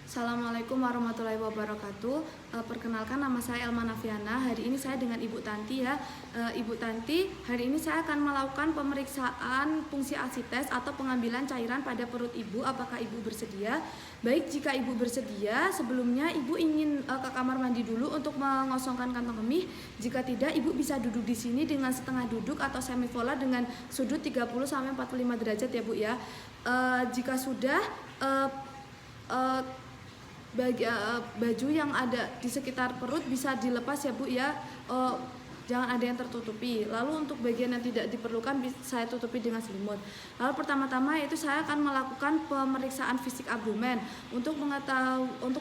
Assalamualaikum warahmatullahi wabarakatuh. Perkenalkan, nama saya Elma Nafiana. Hari ini saya dengan Ibu Tanti ya. Ibu Tanti, hari ini saya akan melakukan pemeriksaan fungsi asites atau pengambilan cairan pada perut Ibu. Apakah Ibu bersedia? Baik, jika Ibu bersedia, sebelumnya Ibu ingin ke kamar mandi dulu untuk mengosongkan kantong kemih. Jika tidak, Ibu bisa duduk di sini dengan setengah duduk atau semipolar dengan sudut 30-45 derajat ya Bu ya. Jika sudah, baju yang ada di sekitar perut bisa dilepas ya Bu ya, jangan ada yang tertutupi. Lalu untuk bagian yang tidak diperlukan saya tutupi dengan selimut. Lalu pertama-tama yaitu saya akan melakukan pemeriksaan fisik abdomen untuk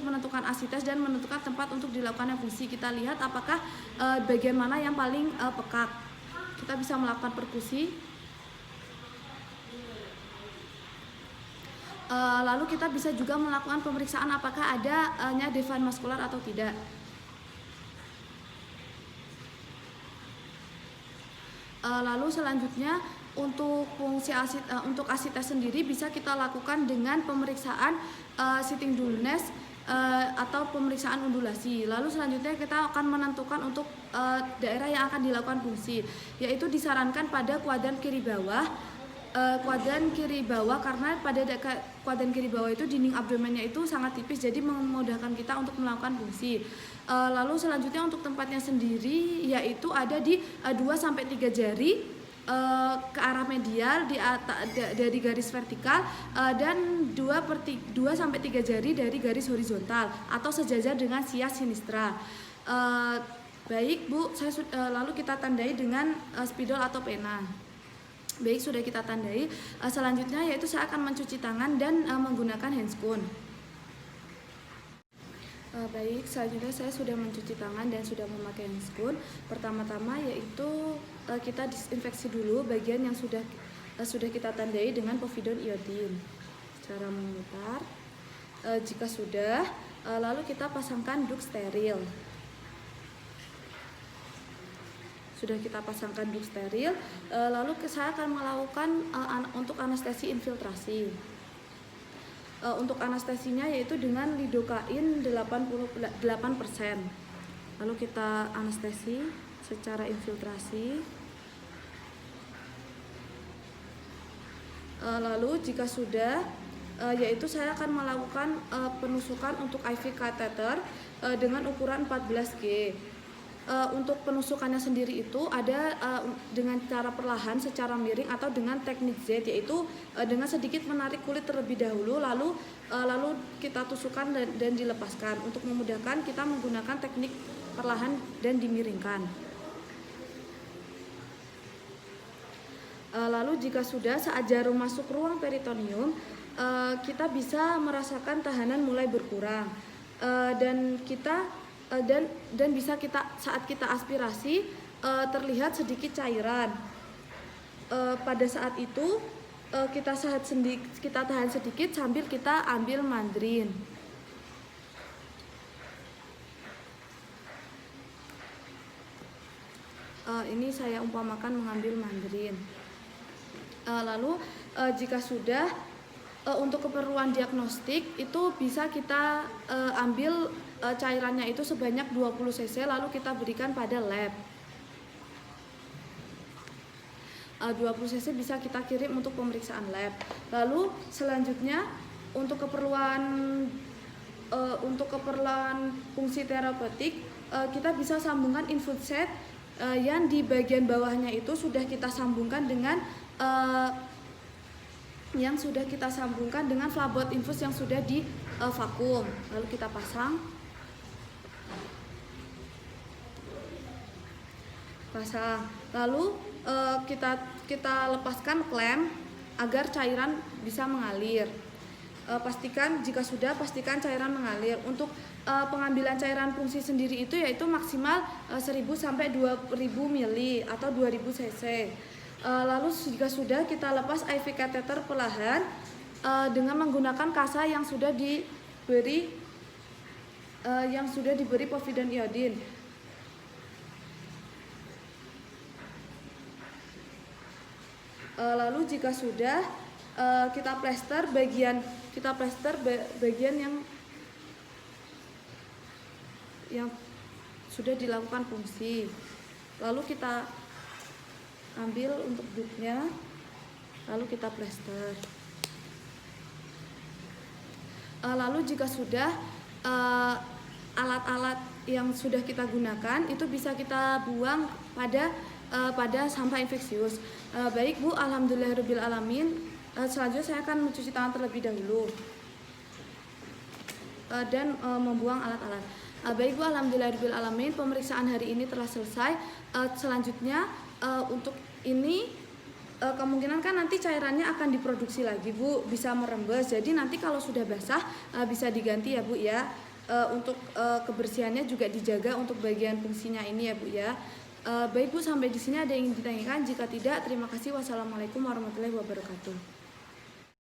menentukan asites dan menentukan tempat untuk dilakukan fungsi. Kita lihat apakah bagian mana yang paling pekat. Kita bisa melakukan perkusi. Lalu kita bisa juga melakukan pemeriksaan apakah adanya devan maskular atau tidak. Lalu selanjutnya untuk fungsi untuk asites sendiri bisa kita lakukan dengan pemeriksaan sitting dullness atau pemeriksaan undulasi. Lalu selanjutnya kita akan menentukan untuk daerah yang akan dilakukan fungsi, yaitu disarankan pada kuadran kiri bawah. Karena pada kuadran kiri bawah itu dinding abdomennya itu sangat tipis, jadi memudahkan kita untuk melakukan fungsi. Lalu selanjutnya untuk tempatnya sendiri yaitu ada di 2-3 jari ke arah medial dari garis vertikal dan 2-3 jari dari garis horizontal atau sejajar dengan sias sinistra. Baik Bu, lalu kita tandai dengan spidol atau pena. Baik, sudah kita tandai. Selanjutnya yaitu saya akan mencuci tangan dan menggunakan handscoon. Baik, selanjutnya saya sudah mencuci tangan dan sudah memakai handscoon. Pertama-tama yaitu kita disinfeksi dulu bagian yang sudah kita tandai dengan povidone iodine. Cara memutar. Jika sudah, lalu kita pasangkan duk steril. Sudah kita pasangkan duk steril, lalu saya akan melakukan untuk anestesi infiltrasi. Untuk anestesinya yaitu dengan lidokain 88%. Lalu kita anestesi secara infiltrasi. Lalu jika sudah, yaitu saya akan melakukan penusukan untuk IV catheter dengan ukuran 14G. Untuk penusukannya sendiri itu ada dengan cara perlahan secara miring atau dengan teknik Z, yaitu dengan sedikit menarik kulit terlebih dahulu lalu kita tusukkan dan dilepaskan. Untuk memudahkan kita menggunakan teknik perlahan dan dimiringkan. Lalu jika sudah, saat jarum masuk ruang peritoneum, kita bisa merasakan tahanan mulai berkurang dan bisa saat kita aspirasi terlihat sedikit cairan. Pada saat itu kita tahan sedikit sambil kita ambil mandrin. Ini saya umpamakan mengambil mandrin. Lalu jika sudah, untuk keperluan diagnostik itu bisa kita ambil cairannya itu sebanyak 20 cc lalu kita berikan pada lab. 20 cc bisa kita kirim untuk pemeriksaan lab. Lalu selanjutnya untuk keperluan fungsi terapeutik, kita bisa sambungkan infus set yang di bagian bawahnya itu sudah kita sambungkan dengan flabot infus yang sudah di vakum. Lalu kita pasang. Lalu kita lepaskan klem agar cairan bisa mengalir. Pastikan cairan mengalir. Untuk pengambilan cairan fungsi sendiri itu yaitu maksimal 1000 sampai 2000 ml atau 2000 cc. Lalu jika sudah, kita lepas IV catheter perlahan dengan menggunakan kasa yang sudah diberi povidone iodine. Lalu jika sudah, kita plester bagian yang yang sudah dilakukan fungsi. Lalu kita ambil untuk dupnya, lalu kita plester. Lalu jika sudah alat-alat yang sudah kita gunakan itu bisa kita buang pada sampah infeksius. Baik Bu, alhamdulillahirabbil alamin. Selanjutnya saya akan mencuci tangan terlebih dahulu dan membuang alat-alat. Baik Bu, alhamdulillahirabbil alamin, pemeriksaan hari ini telah selesai. Selanjutnya untuk ini kemungkinan kan nanti cairannya akan diproduksi lagi Bu, bisa merembes. Jadi nanti kalau sudah basah bisa diganti ya Bu ya. Untuk kebersihannya juga dijaga untuk bagian fungsinya ini ya Bu ya. Baik Bu, sampai di sini ada yang ingin ditanyakan? Jika tidak, terima kasih. Wassalamualaikum warahmatullahi wabarakatuh.